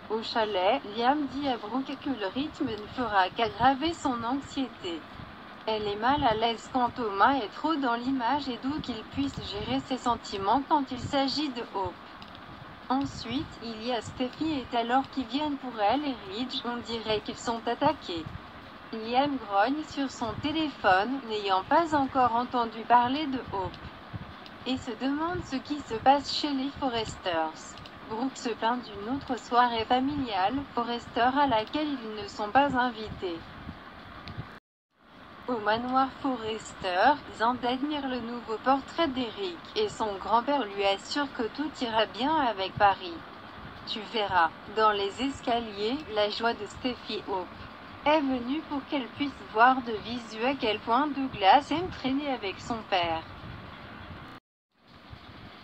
Au chalet, Liam dit à Brooke que le rythme ne fera qu'aggraver son anxiété. Elle est mal à l'aise quand Thomas est trop dans l'image et doute qu'il puisse gérer ses sentiments quand il s'agit de Hope. Ensuite, il y a Steffi et Taylor qui viennent pour elle et Ridge, on dirait qu'ils sont attaqués. Liam grogne sur son téléphone, n'ayant pas encore entendu parler de Hope, et se demande ce qui se passe chez les Foresters. Brooke se plaint d'une autre soirée familiale, Forester à laquelle ils ne sont pas invités. Au manoir Forester, Xand admire le nouveau portrait d'Eric, et son grand-père lui assure que tout ira bien avec Paris. Tu verras. Dans les escaliers, la joie de Steffi Hope est venue pour qu'elle puisse voir de visu à quel point Douglas aime traîner avec son père.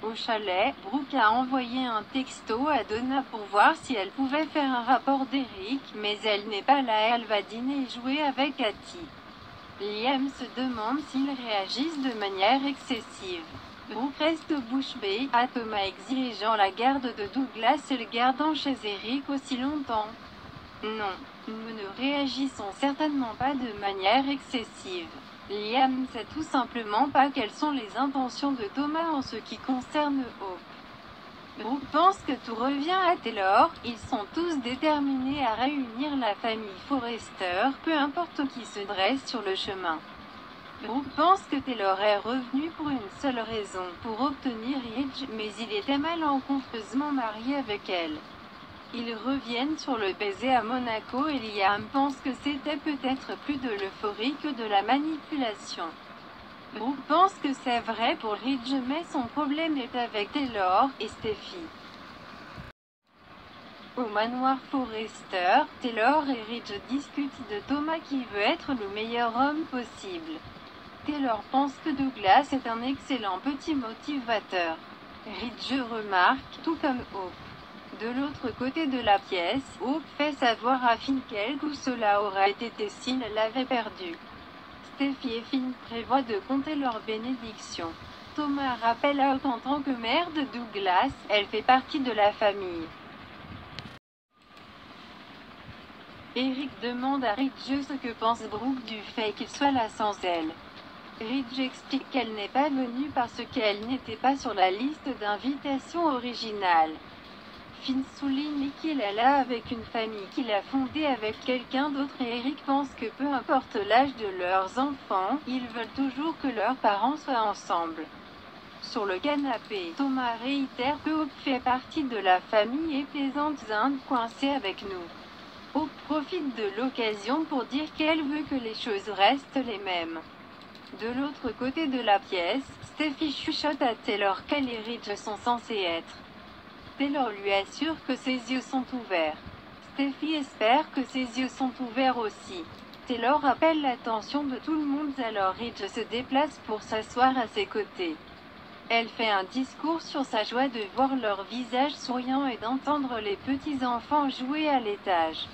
Au chalet, Brooke a envoyé un texto à Donna pour voir si elle pouvait faire un rapport d'Eric, mais elle n'est pas là, elle va dîner et jouer avec Hattie. Liam se demande s'ils réagissent de manière excessive. Brooke reste bouche bée à Thomas exigeant la garde de Douglas et le gardant chez Eric aussi longtemps. Non, nous ne réagissons certainement pas de manière excessive. Liam ne sait tout simplement pas quelles sont les intentions de Thomas en ce qui concerne Hope. Brooke pense que tout revient à Taylor, ils sont tous déterminés à réunir la famille Forester, peu importe qui se dresse sur le chemin. Brooke pense que Taylor est revenu pour une seule raison, pour obtenir Ridge, mais il était malencontreusement marié avec elle. Ils reviennent sur le baiser à Monaco et Liam pense que c'était peut-être plus de l'euphorie que de la manipulation. Brooke pense que c'est vrai pour Ridge mais son problème est avec Taylor et Steffi. Au manoir Forester, Taylor et Ridge discutent de Thomas qui veut être le meilleur homme possible. Taylor pense que Douglas est un excellent petit motivateur. Ridge remarque, tout comme Hope. De l'autre côté de la pièce, Hope fait savoir à Finn quel coup cela aurait été s'il l'avait perdu. Steffi et Finn prévoient de compter leur bénédiction. Thomas rappelle à Hope en tant que mère de Douglas, elle fait partie de la famille. Eric demande à Ridge ce que pense Brooke du fait qu'il soit là sans elle. Ridge explique qu'elle n'est pas venue parce qu'elle n'était pas sur la liste d'invitation originale. Finn souligne qu'il est là avec une famille qu'il a fondée avec quelqu'un d'autre et Eric pense que peu importe l'âge de leurs enfants, ils veulent toujours que leurs parents soient ensemble. Sur le canapé, Thomas réitère que Hope fait partie de la famille et plaisante Xand coincé avec nous. Hope profite de l'occasion pour dire qu'elle veut que les choses restent les mêmes. De l'autre côté de la pièce, Steffi chuchote à Taylor qu'elle et Ridge sont censés être. Taylor lui assure que ses yeux sont ouverts. Steffi espère que ses yeux sont ouverts aussi. Taylor appelle l'attention de tout le monde alors Ridge se déplace pour s'asseoir à ses côtés. Elle fait un discours sur sa joie de voir leur visage souriant et d'entendre les petits enfants jouer à l'étage.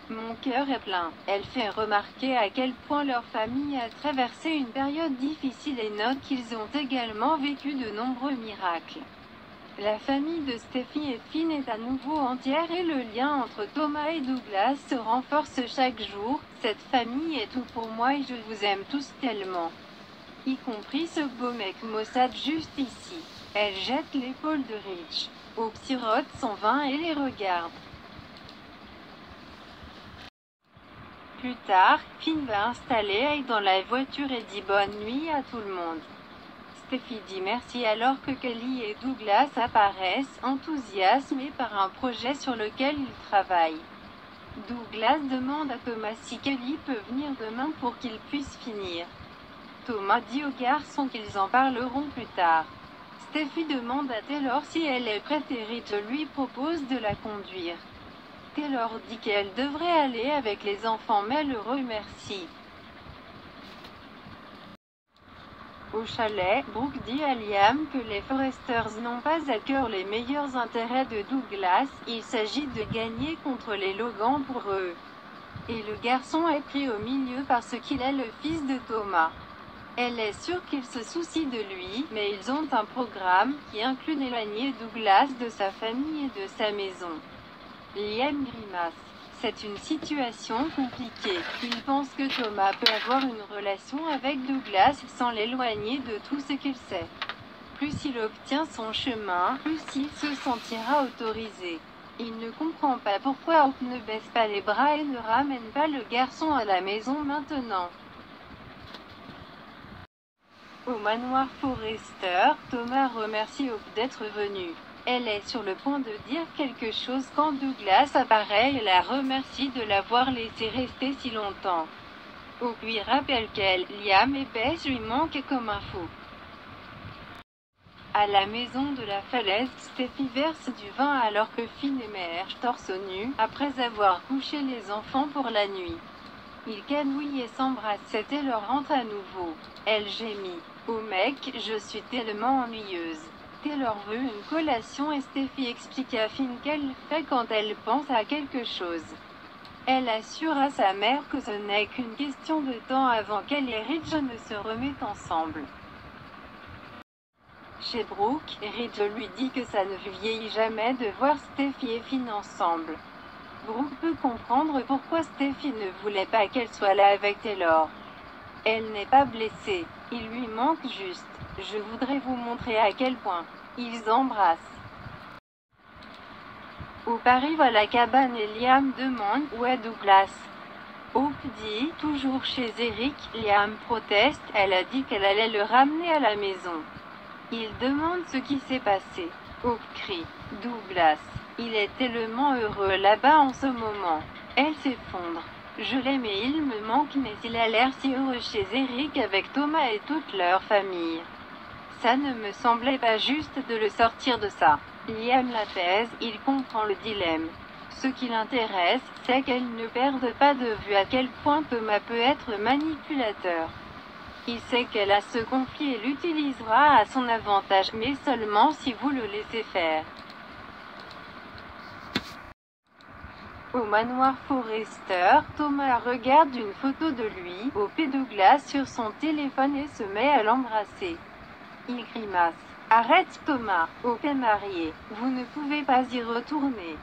Mon cœur est plein. Elle fait remarquer à quel point leur famille a traversé une période difficile et note qu'ils ont également vécu de nombreux miracles. La famille de Steffi et Finn est à nouveau entière et le lien entre Thomas et Douglas se renforce chaque jour. Cette famille est tout pour moi et je vous aime tous tellement. Y compris ce beau mec Mossad juste ici. Elle jette l'épaule de Ridge. Hope sirote son vin et les regarde. Plus tard, Finn va installer Hay dans la voiture et dit bonne nuit à tout le monde. Steffi dit merci alors que Kelly et Douglas apparaissent, enthousiasmés par un projet sur lequel ils travaillent. Douglas demande à Thomas si Kelly peut venir demain pour qu'ils puissent finir. Thomas dit aux garçons qu'ils en parleront plus tard. Steffi demande à Taylor si elle est prête et Ridge lui propose de la conduire. Taylor dit qu'elle devrait aller avec les enfants mais le remercie. Au chalet, Brooke dit à Liam que les Foresters n'ont pas à cœur les meilleurs intérêts de Douglas, il s'agit de gagner contre les Logan pour eux. Et le garçon est pris au milieu parce qu'il est le fils de Thomas. Elle est sûre qu'ils se soucient de lui, mais ils ont un programme qui inclut d'éloigner Douglas de sa famille et de sa maison. Liam grimace. C'est une situation compliquée. Il pense que Thomas peut avoir une relation avec Douglas sans l'éloigner de tout ce qu'il sait. Plus il obtient son chemin, plus il se sentira autorisé. Il ne comprend pas pourquoi Hope ne baisse pas les bras et ne ramène pas le garçon à la maison maintenant. Au manoir Forrester, Thomas remercie Hope d'être venue. Elle est sur le point de dire quelque chose quand Douglas apparaît et la remercie de l'avoir laissé rester si longtemps. Hope lui rappelle qu'elle, Liam et Bess lui manquent comme un fou. À la maison de la falaise, Steffi verse du vin alors que Finn émerge torse nu, après avoir couché les enfants pour la nuit. Ils canouillent et s'embrassent, c'était leur rentre à nouveau. Elle gémit. Oh mec, je suis tellement ennuyeuse. Taylor veut une collation et Steffi explique à Finn qu'elle fait quand elle pense à quelque chose. Elle assure à sa mère que ce n'est qu'une question de temps avant qu'elle et Ridge ne se remettent ensemble. Chez Brooke, Ridge lui dit que ça ne vieillit jamais de voir Steffi et Finn ensemble. Brooke peut comprendre pourquoi Steffi ne voulait pas qu'elle soit là avec Taylor. Elle n'est pas blessée, il lui manque juste. Je voudrais vous montrer à quel point. Ils embrassent. Hope arrive à la cabane et Liam demande où est Douglas. Hope dit, toujours chez Eric. Liam proteste, elle a dit qu'elle allait le ramener à la maison. Il demande ce qui s'est passé. Hope crie, Douglas. Il est tellement heureux là-bas en ce moment. Elle s'effondre. Je l'aime et il me manque, mais il a l'air si heureux chez Eric avec Thomas et toute leur famille. Ça ne me semblait pas juste de le sortir de ça. Liam l'apaise, il comprend le dilemme. Ce qui l'intéresse, c'est qu'elle ne perde pas de vue à quel point Thomas peut être manipulateur. Il sait qu'elle a ce conflit et l'utilisera à son avantage, mais seulement si vous le laissez faire. Au manoir Forrester, Thomas regarde une photo de lui, Hope et Douglas sur son téléphone et se met à l'embrasser. Il grimace. Arrête Thomas, Hope est mariée, vous ne pouvez pas y retourner.